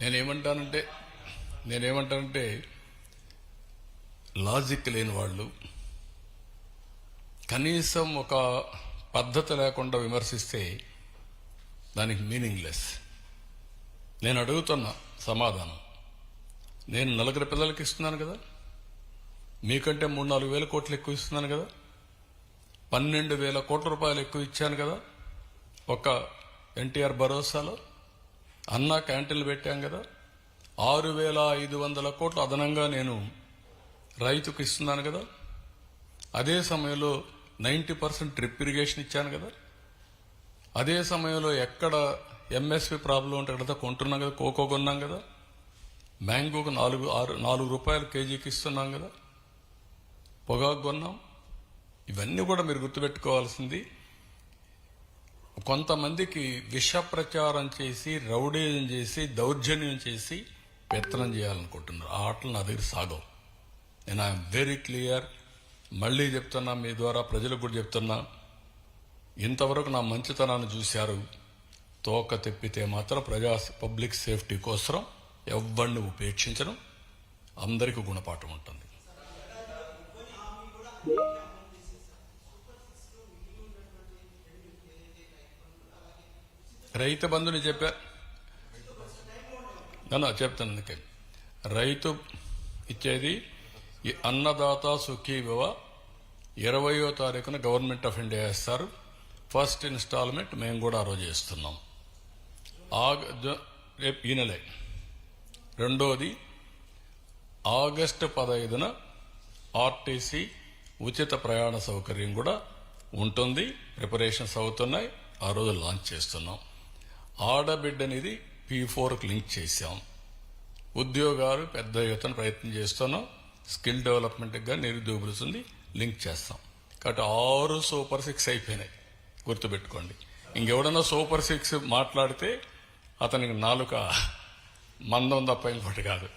నేనేమంటానంటే లాజిక్ లేని వాళ్ళు కనీసం ఒక పద్ధతి లేకుండా విమర్శిస్తే దానికి మీనింగ్లెస్. నేను అడుగుతున్న సమాధానం, నేను 4 పిల్లలకి ఇస్తున్నాను కదా, మీకంటే 3-4 వేల కోట్లు ఎక్కువ ఇస్తున్నాను కదా, 12,000 కోట్ల రూపాయలు ఎక్కువ ఇచ్చాను కదా, ఒక ఎన్టీఆర్ భరోసాలో అన్నా క్యాంటీన్లు పెట్టాం కదా, 6,500 కోట్లు అదనంగా నేను రైతుకు ఇస్తున్నాను కదా, అదే సమయంలో 90% డ్రిప్ ఇరిగేషన్ ఇచ్చాను కదా, అదే సమయంలో ఎక్కడ ఎంఎస్పి ప్రాబ్లం ఉంటే అక్కడ కొంటున్నాం కదా, కోకో కొన్నాం కదా, మ్యాంగోకు 4 రూపాయలు కేజీకి ఇస్తున్నాం కదా, పొగాకు కొన్నాం. ఇవన్నీ కూడా మీరు గుర్తుపెట్టుకోవాల్సింది. కొంతమందికి విష ప్రచారం చేసి, రౌడీజం చేసి, దౌర్జన్యం చేసి పెత్తనం చేయాలనుకుంటున్నారు. ఆ ఆటలు నా దగ్గర సాగవు. నేను ఐఎమ్ వెరీ క్లియర్. మళ్ళీ చెప్తున్నా, మీ ద్వారా ప్రజలకు కూడా చెప్తున్నా, ఇంతవరకు నా మంచితనాన్ని చూశారు. తోక తెప్పితే మాత్రం పబ్లిక్ సేఫ్టీ కోసం ఎవరిని ఉపేక్షించడం, అందరికీ గుణపాఠం ఉంటుంది. రైతు బంధుని చెప్పారు, చెప్తాను. అందుకే రైతు ఇచ్చేది ఈ అన్నదాత సుఖీభవ 20వ తారీఖున గవర్నమెంట్ ఆఫ్ ఇండియా ఇస్తారు. ఫస్ట్ ఇన్స్టాల్మెంట్ మేము కూడా ఆ రోజు ఇస్తున్నాం, రేపు ఈ నెలే. రెండోది ఆగస్టు 15న ఆర్టీసీ ఉచిత ప్రయాణ సౌకర్యం కూడా ఉంటుంది. ప్రిపరేషన్స్ అవుతున్నాయి, ఆ రోజు లాంచ్ చేస్తున్నాం. ఆడబిడ్డనిది P4కి లింక్ చేశాం. ఉద్యోగాలు పెద్ద ఎత్తున ప్రయత్నం చేస్తున్నాం. స్కిల్ డెవలప్మెంట్గా నిరుద్యోగులుంది లింక్ చేస్తాం. కాబట్టి 6 సూపర్ 6 అయిపోయినాయి, గుర్తుపెట్టుకోండి. ఇంకెవడన్నా సూపర్ 6 మాట్లాడితే అతనికి నాలుక మందం తప్ప ఇంకోటి కాదు.